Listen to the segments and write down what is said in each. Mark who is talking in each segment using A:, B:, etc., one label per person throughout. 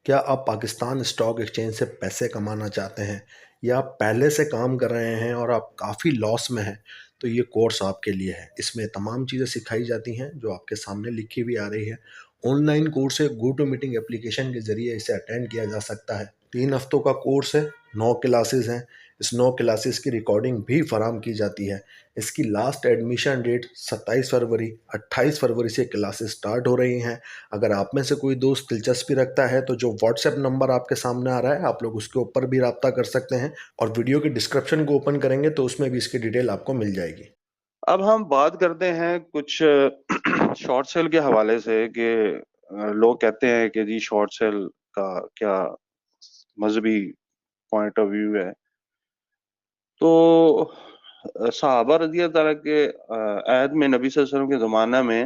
A: کیا آپ Pakistan stock exchange سے پیسے کمانا چاہتے ہیں یا آپ پہلے سے کام کر رہے ہیں اور آپ کافی لاس میں ہیں؟ تو یہ کورس آپ کے لیے ہے۔ اس میں تمام چیزیں سکھائی جاتی ہیں جو آپ کے سامنے لکھی ہوئی آ رہی ہے۔ آن لائن کورس ہے، گو ٹو میٹنگ اپلیکیشن کے ذریعے اسے اٹینڈ کیا جا سکتا ہے۔ 3 ہفتوں کا کورس ہے، 9 کلاسز ہیں۔ اس 9 کلاسز کی ریکارڈنگ بھی فراہم کی جاتی ہے۔ اس کی لاسٹ ایڈمیشن ڈیٹ 27 فروری، 28 فروری سے کلاسز سٹارٹ ہو رہی ہیں۔ اگر آپ میں سے کوئی دوست دلچسپی رکھتا ہے تو جو واٹس ایپ نمبر آپ کے سامنے آ رہا ہے آپ لوگ اس کے اوپر بھی رابطہ کر سکتے ہیں، اور ویڈیو کی ڈسکرپشن کو اوپن کریں گے تو اس میں بھی اس کی ڈیٹیل آپ کو مل جائے گی۔
B: اب ہم بات کرتے ہیں کچھ شارٹ سیل کے حوالے سے کہ لوگ کہتے ہیں کہ جی شارٹ سیل کا کیا مذہبی پوائنٹ آف ویو ہے۔ تو صحابہ رضی اللہ تعالیٰ کے عہد میں، نبی صلی اللہ علیہ وسلم کے زمانہ میں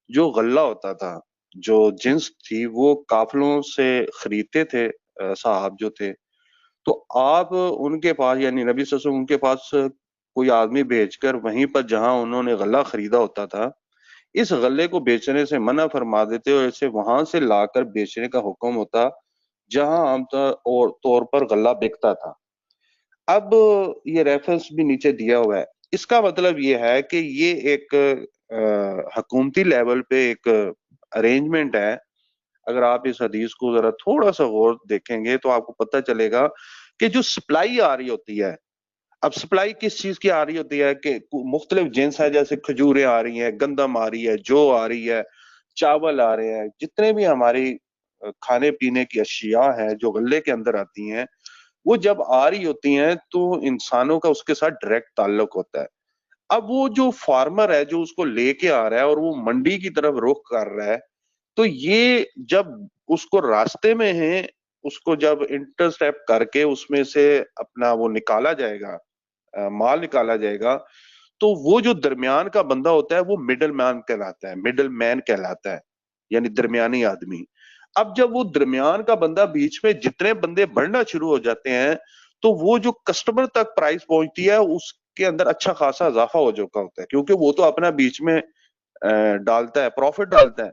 B: جو غلہ ہوتا تھا، جو جنس تھی، وہ قافلوں سے خریدتے تھے صحاب جو تھے۔ تو آپ ان کے پاس، یعنی نبی صلی اللہ علیہ وسلم ان کے پاس کوئی آدمی بھیج کر وہیں پر جہاں انہوں نے غلہ خریدا ہوتا تھا، اس غلے کو بیچنے سے منع فرما دیتے اور اسے وہاں سے لا کر بیچنے کا حکم ہوتا جہاں عام طور پر غلہ بکتا تھا۔ اب یہ ریفرنس بھی نیچے دیا ہوا ہے۔ اس کا مطلب یہ ہے کہ یہ ایک حکومتی لیول پہ ایک ارینجمنٹ ہے۔ اگر آپ اس حدیث کو ذرا تھوڑا سا غور دیکھیں گے تو آپ کو پتہ چلے گا کہ جو سپلائی آ رہی ہوتی ہے، اب سپلائی کس چیز کی آ رہی ہوتی ہے کہ مختلف جنس ہے، جیسے کھجوریں آ رہی ہیں، گندم آ رہی ہے، جو آ رہی ہے، چاول آ رہے ہیں، جتنے بھی ہماری کھانے پینے کی اشیاء ہیں جو غلے کے اندر آتی ہیں، وہ جب آ رہی ہوتی ہیں تو انسانوں کا اس کے ساتھ ڈائریکٹ تعلق ہوتا ہے۔ اب وہ جو فارمر ہے جو اس کو لے کے آ رہا ہے اور وہ منڈی کی طرف رخ کر رہا ہے، تو یہ جب اس کو راستے میں ہے، اس کو جب انٹرسیپٹ کر کے اس میں سے اپنا وہ نکالا جائے گا، مال نکالا جائے گا، تو وہ جو درمیان کا بندہ ہوتا ہے وہ مڈل مین کہلاتا ہے، مڈل مین کہلاتا ہے، یعنی درمیانی آدمی۔ اب جب وہ درمیان کا بندہ بیچ میں جتنے بندے بڑھنا شروع ہو جاتے ہیں تو وہ جو کسٹمر تک پرائس پہنچتی ہے اس کے اندر اچھا خاصا اضافہ ہو چکا ہوتا ہے، کیونکہ وہ تو اپنا بیچ میں ڈالتا ہے، پروفٹ ڈالتا ہے۔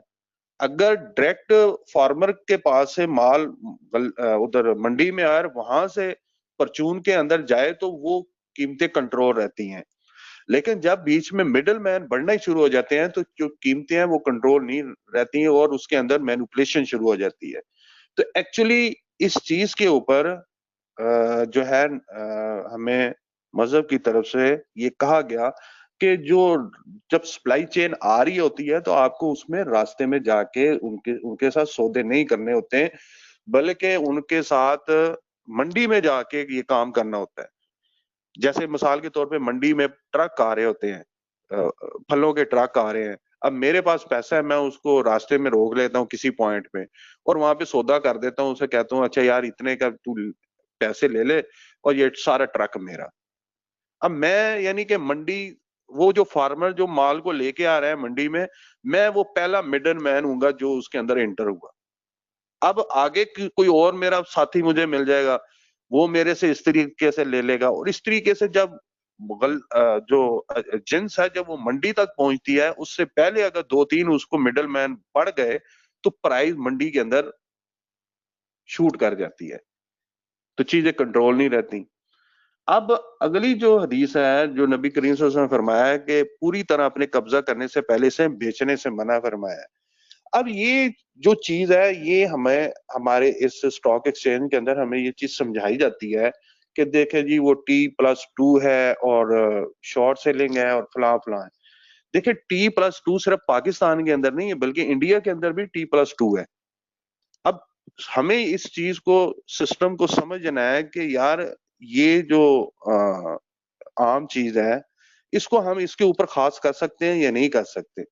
B: اگر ڈائریکٹ فارمر کے پاس سے مال ادھر منڈی میں آئے، وہاں سے پرچون کے اندر جائے تو وہ قیمتیں کنٹرول رہتی ہیں، لیکن جب بیچ میں مڈل مین بڑھنا ہی شروع ہو جاتے ہیں تو جو قیمتیں ہیں وہ کنٹرول نہیں رہتی ہیں اور اس کے اندر مینوپولیشن شروع ہو جاتی ہے۔ تو ایکچولی اس چیز کے اوپر جو ہے ہمیں مذہب کی طرف سے یہ کہا گیا کہ جب سپلائی چین آ رہی ہوتی ہے تو آپ کو اس میں راستے میں جا کے ان کے ساتھ سودے نہیں کرنے ہوتے ہیں، بلکہ ان کے ساتھ منڈی میں جا کے یہ کام کرنا ہوتا ہے۔ جیسے مثال کے طور پہ منڈی میں ٹرک آ رہے ہوتے ہیں، پھلوں کے ٹرک آ رہے ہیں، اب میرے پاس پیسہ ہے، میں اس کو راستے میں روک لیتا ہوں کسی پوائنٹ پہ اور وہاں پہ سودا کر دیتا ہوں، اسے کہتا ہوں اچھا یار اتنے کا تو پیسے لے لے اور یہ سارا ٹرک میرا۔ اب میں یعنی کہ منڈی، وہ جو فارمر جو مال کو لے کے آ رہا ہے منڈی میں وہ پہلا مڈل مین ہوں گا جو اس کے اندر انٹر ہوگا۔ اب آگے کوئی اور میرا ساتھی مجھے مل جائے گا، وہ میرے سے اس طریقے سے لے لے گا، اور اس طریقے سے جب جو جنس ہے جب وہ منڈی تک پہنچتی ہے اس سے پہلے اگر 2-3 اس کو مڈل مین پڑ گئے تو پرائز منڈی کے اندر شوٹ کر جاتی ہے، تو چیزیں کنٹرول نہیں رہتی۔ اب اگلی جو حدیث ہے جو نبی کریم صلی اللہ علیہ وسلم نے فرمایا ہے کہ پوری طرح اپنے قبضہ کرنے سے پہلے سے بیچنے سے منع فرمایا ہے۔ اب یہ جو چیز ہے یہ ہمیں ہمارے اس سٹاک ایکسچینج کے اندر ہمیں یہ چیز سمجھائی جاتی ہے کہ دیکھیں جی وہ T+2 ہے اور شارٹ سیلنگ ہے اور فلاں فلاں ہے۔ دیکھیں T+2 صرف پاکستان کے اندر نہیں ہے بلکہ انڈیا کے اندر بھی T+2 ہے۔ اب ہمیں اس چیز کو، سسٹم کو سمجھنا ہے کہ یار یہ جو عام چیز ہے اس کو ہم اس کے اوپر خاص کر سکتے ہیں یا نہیں کر سکتے،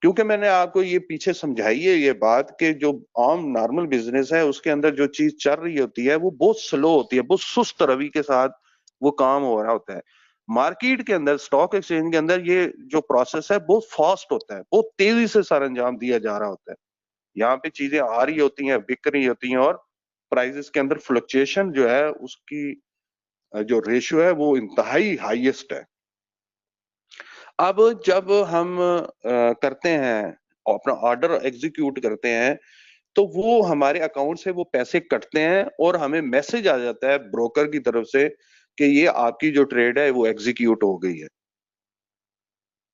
B: کیونکہ میں نے آپ کو یہ پیچھے سمجھائی ہے یہ بات کہ جو عام نارمل بزنس ہے اس کے اندر جو چیز چل رہی ہوتی ہے وہ بہت سلو ہوتی ہے، بہت سست روی کے ساتھ وہ کام ہو رہا ہوتا ہے۔ مارکیٹ کے اندر، سٹاک ایکسچینج کے اندر یہ جو پروسیس ہے بہت فاسٹ ہوتا ہے، بہت تیزی سے سر انجام دیا جا رہا ہوتا ہے۔ یہاں پہ چیزیں آ رہی ہوتی ہیں، بک رہی ہوتی ہیں، اور پرائزز کے اندر فلکچویشن جو ہے اس کی جو ریشو ہے وہ انتہائی ہائیسٹ ہے۔ اب جب ہم کرتے ہیں اپنا آرڈر ایگزیکیوٹ کرتے ہیں تو وہ ہمارے اکاؤنٹ سے وہ پیسے کٹتے ہیں اور ہمیں میسج آ جاتا ہے بروکر کی طرف سے کہ یہ آپ کی جو ٹریڈ ہے وہ ایگزیکیوٹ ہو گئی ہے.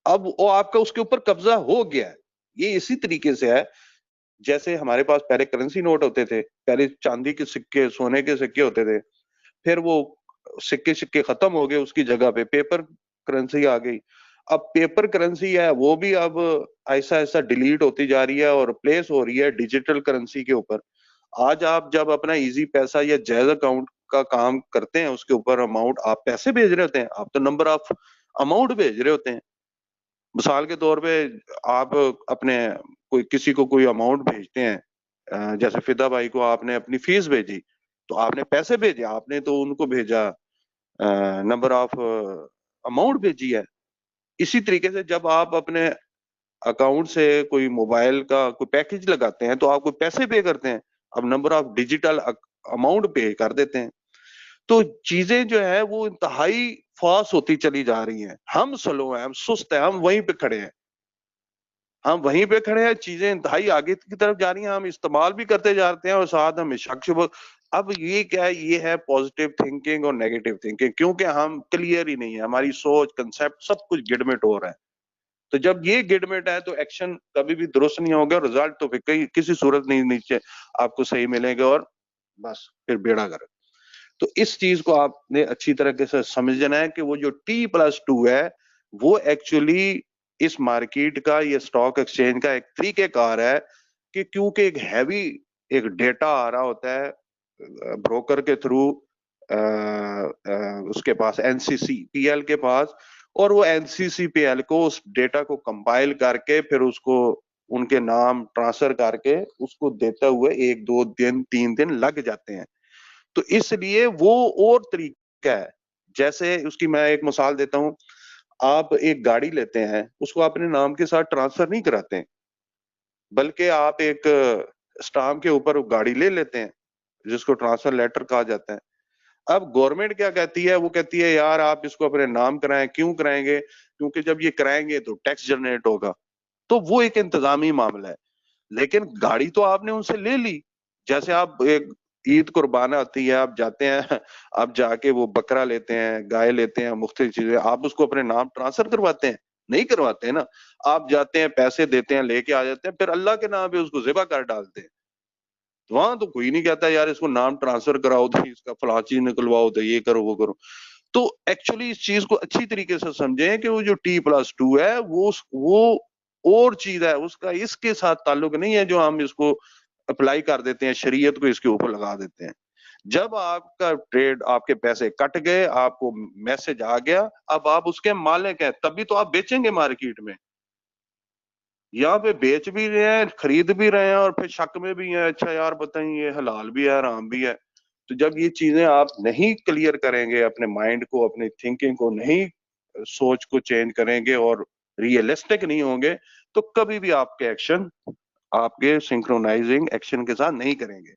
B: اب وہ آپ کا اس کے اوپر قبضہ ہو گیا ہے. یہ اسی طریقے سے ہے جیسے ہمارے پاس پہلے کرنسی نوٹ ہوتے تھے, پہلے چاندی کے سکے, سونے کے سکے ہوتے تھے, پھر وہ سکے ختم ہو گئے, اس کی جگہ پہ پیپر کرنسی آ گئی. اب پیپر کرنسی ہے وہ بھی اب ایسا ایسا ڈیلیٹ ہوتی جا رہی ہے اور ریپلیس ہو رہی ہے ڈیجیٹل کرنسی کے اوپر. آج آپ جب اپنا ایزی پیسہ یا جائز اکاؤنٹ کا کام کرتے ہیں, اس کے اوپر اماؤنٹ آپ پیسے بھیج رہے ہوتے ہیں, آپ تو نمبر آف اماؤنٹ بھیج رہے ہوتے ہیں. مثال کے طور پہ آپ اپنے کسی کو کوئی اماؤنٹ بھیجتے ہیں, جیسے فدا بھائی کو آپ نے اپنی فیس بھیجی تو آپ نے پیسے بھیجے, آپ نے تو ان کو بھیجا نمبر آف اماؤنٹ بھیجی ہے. اسی طریقے سے جب آپ اپنے اکاؤنٹ سے کوئی موبائل کا کوئی پیکج لگاتے ہیں تو آپ کو پیسے پے کرتے ہیں, اب number of digital amount pay کر دیتے ہیں. تو چیزیں جو ہے وہ انتہائی فاسٹ ہوتی چلی جا رہی ہیں. ہم سلو ہیں, ہم سست ہیں, ہم وہیں پہ کھڑے ہیں, ہم وہیں پہ کھڑے ہیں. چیزیں انتہائی آگے کی طرف جا رہی ہیں, ہم استعمال بھی کرتے جاتے ہیں اور ساتھ ہم شک شبہ. اب یہ کیا ہے, یہ ہے پازیٹیو تھنکنگ اور نیگیٹو تھنکنگ, کیونکہ ہم کلیئر ہی نہیں ہے, ہماری سوچ کنسپٹ سب کچھ گڈمٹ ہو رہا ہے. تو جب یہ گڈمٹ ہے تو ایکشن کبھی بھی درست نہیں ہوگا, رزلٹ تو پھر کسی صورت نہیں نیچے آپ کو صحیح ملے گا اور بس پھر بیڑا گرک. تو اس چیز کو آپ نے اچھی طرح سے سمجھنا ہے کہ وہ جو T+2 ہے وہ ایکچولی اس مارکیٹ کا, یہ اسٹاک ایکسچینج کا ایک طریقہ کار ہے کہ کیونکہ ایک ہیوی ایک ڈیٹا آ رہا ہوتا ہے بروکر کے تھرو اس کے پاس NCCPL کے پاس, اور وہ NCCPL کو اس ڈیٹا کو کمپائل کر کے پھر اس کو ان کے نام ٹرانسفر کر کے اس کو دیتے ہوئے 1-2 دن 3 دن لگ جاتے ہیں. تو اس لیے وہ اور طریقہ ہے. جیسے اس کی میں ایک مثال دیتا ہوں, آپ ایک گاڑی لیتے ہیں, اس کو اپنے نام کے ساتھ ٹرانسفر نہیں کراتے, بلکہ آپ ایک اسٹامپ کے اوپر گاڑی لے لیتے ہیں جس کو ٹرانسفر لیٹر کہا جاتا ہے. اب گورنمنٹ کیا کہتی ہے, وہ کہتی ہے یار آپ اس کو اپنے نام کرائیں. کیوں کرائیں گے؟ کیونکہ جب یہ کرائیں گے تو ٹیکس جنریٹ ہوگا. تو وہ ایک انتظامی معاملہ ہے. لیکن گاڑی تو آپ نے ان سے لے لی, جیسے آپ ایک عید قربانہ آتی ہے, آپ جاتے ہیں, آپ جا کے وہ بکرا لیتے ہیں, گائے لیتے ہیں, مختلف چیزیں, آپ اس کو اپنے نام ٹرانسفر کرواتے ہیں؟ نہیں کرواتے ہیں نا. آپ جاتے ہیں, پیسے دیتے ہیں, لے کے آ جاتے ہیں, پھر اللہ کے نام پہ اس کو ذبح کر ڈالتے ہیں. وہاں تو کوئی نہیں کہتا یار اس کو نام ٹرانسفر کراؤ, تو اس کا فلاں چیز نکلواؤ, تو یہ کرو وہ کرو. تو ایکچولی اس چیز کو اچھی طریقے سے سمجھیں کہ وہ جو T+2 ہے وہ اور چیز ہے, اس کا اس کے ساتھ تعلق نہیں ہے جو ہم اس کو اپلائی کر دیتے ہیں, شریعت کو اس کے اوپر لگا دیتے ہیں. جب آپ کا ٹریڈ, آپ کے پیسے کٹ گئے, آپ کو میسج آ گیا, اب آپ اس کے مالک ہیں, تبھی تو آپ بیچیں گے مارکیٹ میں. یہاں پہ بیچ بھی رہے ہیں, خرید بھی رہے ہیں, اور پھر شک میں بھی ہیں, اچھا یار بتائیں یہ حلال بھی ہے حرام بھی ہے. تو جب یہ چیزیں آپ نہیں کلیئر کریں گے, اپنے مائنڈ کو, اپنی تھنکنگ کو نہیں, سوچ کو چینج کریں گے اور ریئلسٹک نہیں ہوں گے, تو کبھی بھی آپ کے ایکشن آپ کے سنکرونائزنگ ایکشن کے ساتھ نہیں کریں گے.